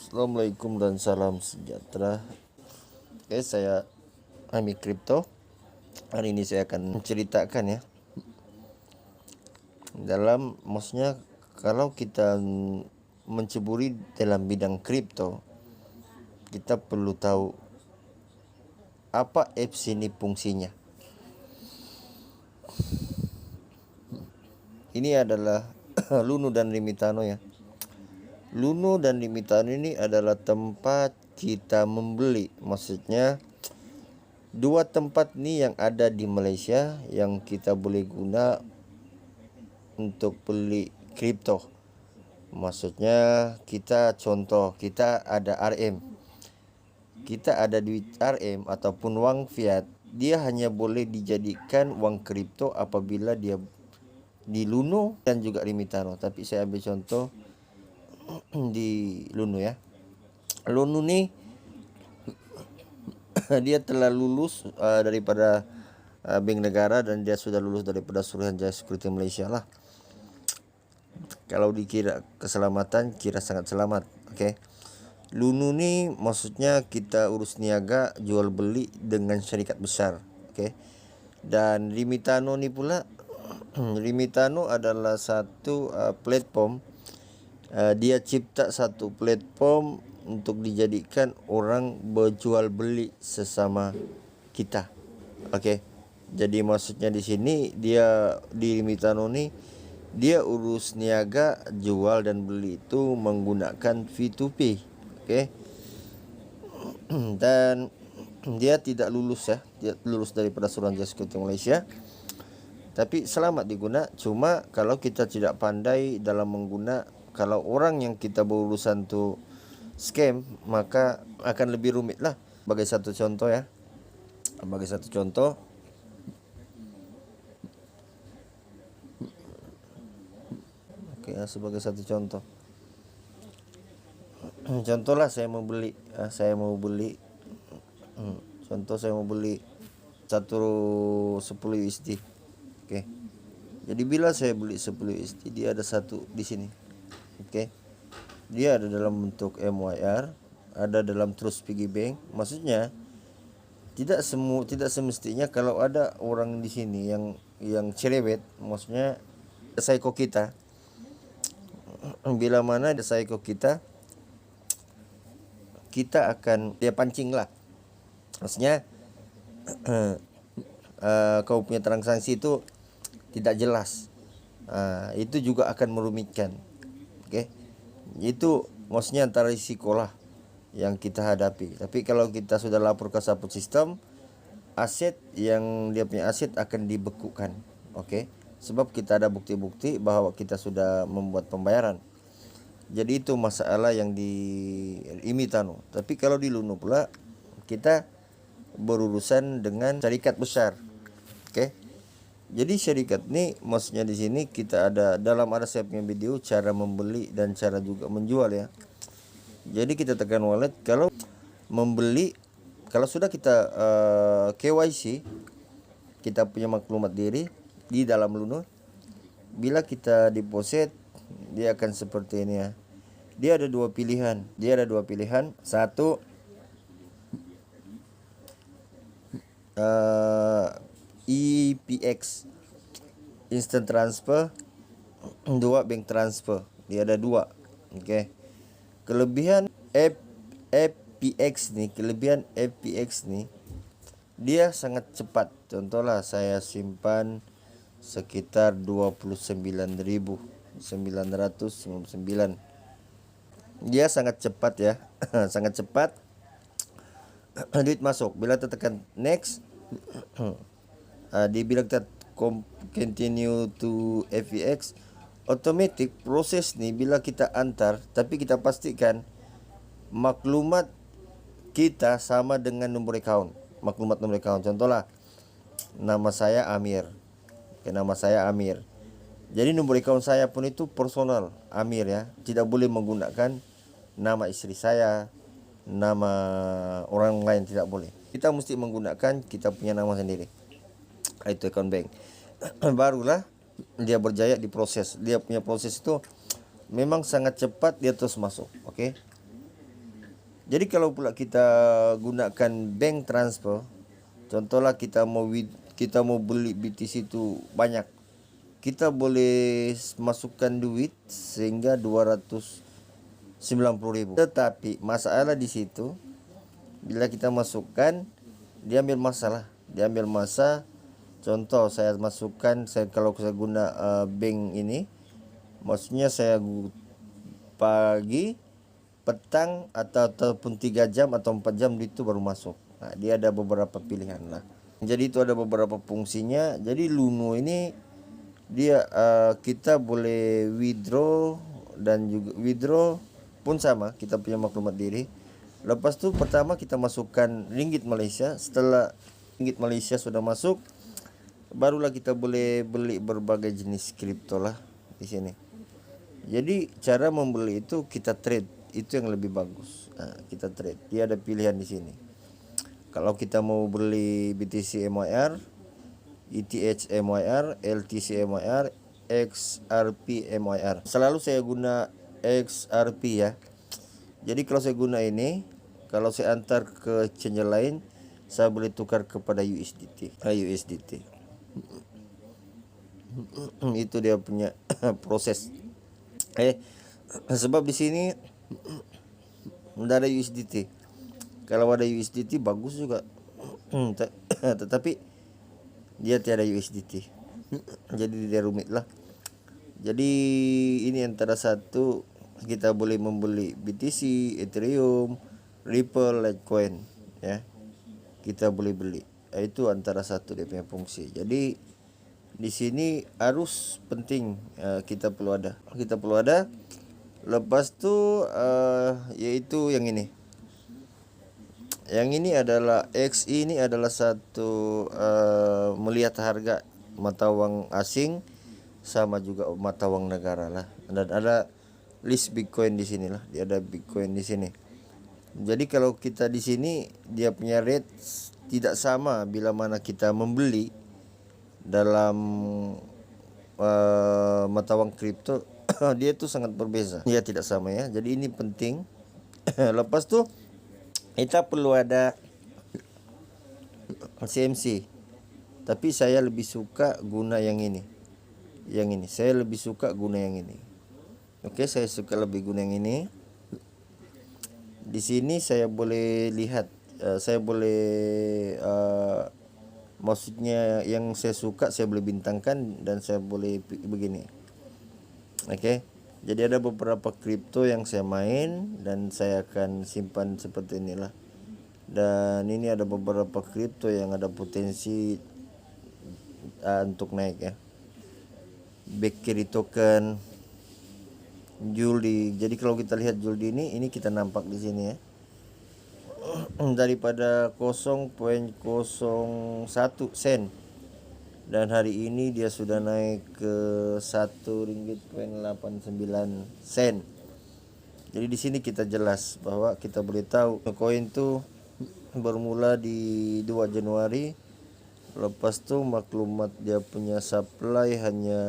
Assalamualaikum dan salam sejahtera. Oke, saya Ami Crypto. Hari ini saya akan menceritakan ya, maksudnya kalau kita menceburi dalam bidang kripto, kita perlu tahu apa apps ini fungsinya. Ini adalah Luno dan Limitano ya. Luno dan Limitano ini adalah tempat kita membeli, maksudnya dua tempat nih yang ada di Malaysia yang kita boleh guna untuk beli kripto. Maksudnya kita ada RM, kita ada duit RM ataupun uang fiat, dia hanya boleh dijadikan uang kripto apabila dia di Luno dan juga Limitano. Tapi saya ambil contoh di Luno ya. Luno nih dia telah lulus daripada Bank Negara, dan dia sudah lulus daripada Suruhanjaya Security Malaysia lah. Kalau dikira keselamatan, kira sangat selamat. Oke. Luno nih maksudnya kita urus niaga jual beli dengan syarikat besar. Oke. Dan Limitano nih pula Limitano adalah satu platform. Dia cipta satu platform untuk dijadikan orang berjual beli sesama kita. Oke. Jadi maksudnya di sini dia di Limitano nih dia urus niaga jual dan beli itu menggunakan V2P. Oke. Dan dia tidak lulus ya. Dia lulus daripada Suruhanjaya Security Malaysia. Tapi selamat diguna. Cuma kalau kita tidak pandai dalam mengguna, kalau orang yang kita berurusan tuh scam, maka akan lebih rumit lah. Sebagai satu contoh ya. Oke, sebagai satu contoh. Contohlah saya mau beli contoh saya mau beli 10 USD. Oke. Jadi bila saya beli 10 USD, dia ada satu di sini. Oke. Dia ada dalam bentuk MYR, ada dalam Trust Piggy Bank. Maksudnya tidak semestinya kalau ada orang di sini yang cerewet, maksudnya psycho kita. Bila mana ada psycho kita akan dia pancing lah. Maksudnya kau punya transaksi itu tidak jelas. Itu juga akan merumitkan. Oke. Itu maksudnya antara risiko lah yang kita hadapi. Tapi kalau kita sudah lapor ke support system, aset yang dia punya aset akan dibekukan. Oke. Sebab kita ada bukti-bukti bahwa kita sudah membuat pembayaran. Jadi itu masalah yang di Limitano. Tapi kalau di Luno pula kita berurusan dengan syarikat besar. Oke. Jadi syarikat ini maksudnya di sini kita ada saya punya video cara membeli dan cara juga menjual ya. Jadi kita tekan wallet kalau membeli, kalau sudah kita KYC, kita punya maklumat diri di dalam Luno. Bila kita deposit, dia akan seperti ini ya. Dia ada dua pilihan. Satu, EPX, instant transfer. Dua, bank transfer. Dia ada dua. Oke. Kelebihan FPX nih, dia sangat cepat. Contohlah saya simpan sekitar 29.999. Dia sangat cepat ya. Sangat cepat. Duit masuk. Bila kita tekan next, bila kita continue to FPX, otomatis proses nih bila kita antar, tapi kita pastikan maklumat kita sama dengan nomor account. Contohlah nama saya Amir. Jadi nomor account saya pun itu personal Amir ya. Tidak boleh menggunakan nama istri saya, nama orang lain, tidak boleh. Kita mesti menggunakan kita punya nama sendiri. Itu account bank. Barulah dia berjaya diproses. Dia punya proses itu memang sangat cepat, dia terus masuk. Oke. Jadi kalau pula kita gunakan bank transfer, contohlah kita mau beli BTC itu banyak, kita boleh masukkan duit sehingga 290.000. Tetapi masalah di situ, bila kita masukkan, dia ambil masa. Contoh saya masukkan, kalau saya guna bank ini, maksudnya saya pagi, petang, ataupun 3 jam atau 4 jam itu baru masuk. Nah, dia ada beberapa pilihan lah. Jadi itu ada beberapa fungsinya. Jadi Luno ini dia kita boleh withdraw, dan juga withdraw pun sama, kita punya maklumat diri. Lepas tu pertama kita masukkan ringgit Malaysia. Setelah ringgit Malaysia sudah masuk, barulah kita boleh beli berbagai jenis kripto lah di sini. Jadi cara membeli itu kita trade, itu yang lebih bagus. Nah, kita trade, dia ada pilihan di sini. Kalau kita mau beli BTC MYR, ETH MYR, LTC MYR, XRP MYR. Selalu saya guna XRP ya. Jadi kalau saya guna ini, kalau saya antar ke exchange lain, saya boleh tukar kepada USDT. Itu dia punya proses. Sebab di sini tidak ada USDT. Kalau ada USDT bagus juga. Tetapi dia tiada USDT. Jadi dia rumit lah. Jadi ini antara satu, kita boleh membeli BTC, Ethereum, Ripple, Litecoin ya. Kita boleh beli. Itu antara satu dia punya fungsi. Jadi di sini harus penting kita perlu ada. Lepas tu yaitu yang ini. Yang ini adalah XI, ini adalah satu melihat harga mata wang asing sama juga mata wang negara lah. Dan ada list Bitcoin di sini lah. Dia ada Bitcoin di sini. Jadi kalau kita di sini, dia punya rate tidak sama bila mana kita membeli dalam mata wang kripto. Dia itu sangat berbeza. Dia tidak sama ya. Jadi ini penting. Lepas tu kita perlu ada CMC. Tapi saya lebih suka guna yang ini. Saya lebih suka guna yang ini. Oke, saya suka lebih guna yang ini. Di sini saya boleh lihat, saya boleh maksudnya yang saya suka saya boleh bintangkan, dan saya boleh begini. Oke. Jadi ada beberapa kripto yang saya main dan saya akan simpan seperti inilah. Dan ini ada beberapa kripto yang ada potensi untuk naik ya. Bakery token, Juldi. Jadi kalau kita lihat Juldi ini kita nampak di sini ya. Daripada 0,01 sen, dan hari ini dia sudah naik ke RM1.89. Jadi di sini kita jelas bahwa kita boleh tahu koin itu bermula di 2 Januari. Lepas tu maklumat dia punya supply hanya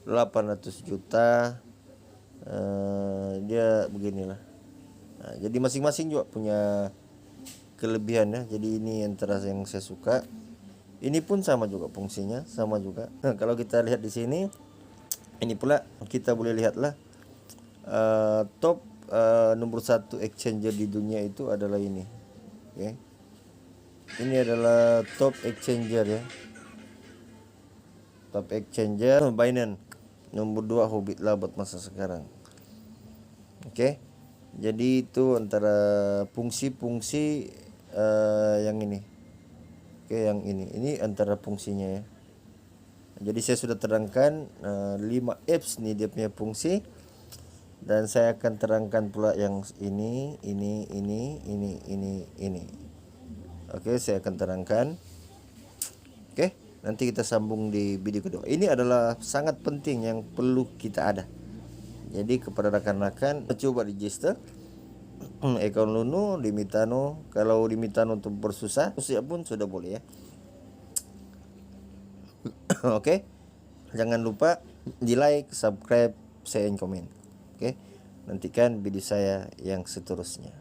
800 juta. Dia beginilah. Nah, jadi masing-masing juga punya kelebihan ya. Jadi ini antara yang saya suka. Ini pun sama juga fungsinya, sama juga. Nah, kalau kita lihat di sini, ini pula kita boleh lihatlah top nomor 1 exchanger di dunia itu adalah ini. Oke. Ini adalah top exchanger ya. Top exchanger Binance. Nomor 2 Hobbit lah buat masa sekarang. Oke. Jadi itu antara fungsi-fungsi yang ini. Oke, yang ini antara fungsinya ya. Jadi saya sudah terangkan 5 apps nih dia punya fungsi, dan saya akan terangkan pula yang ini. Oke, saya akan terangkan. Oke, nanti kita sambung di video kedua. Ini adalah sangat penting yang perlu kita ada. Jadi kepada rekan-rekan, coba register account Luno di Mitano. Kalau di Mitano untuk bersusah, usia pun sudah boleh ya. Oke. Jangan lupa di like, subscribe, share, and comment. Oke. Nantikan video saya yang seterusnya.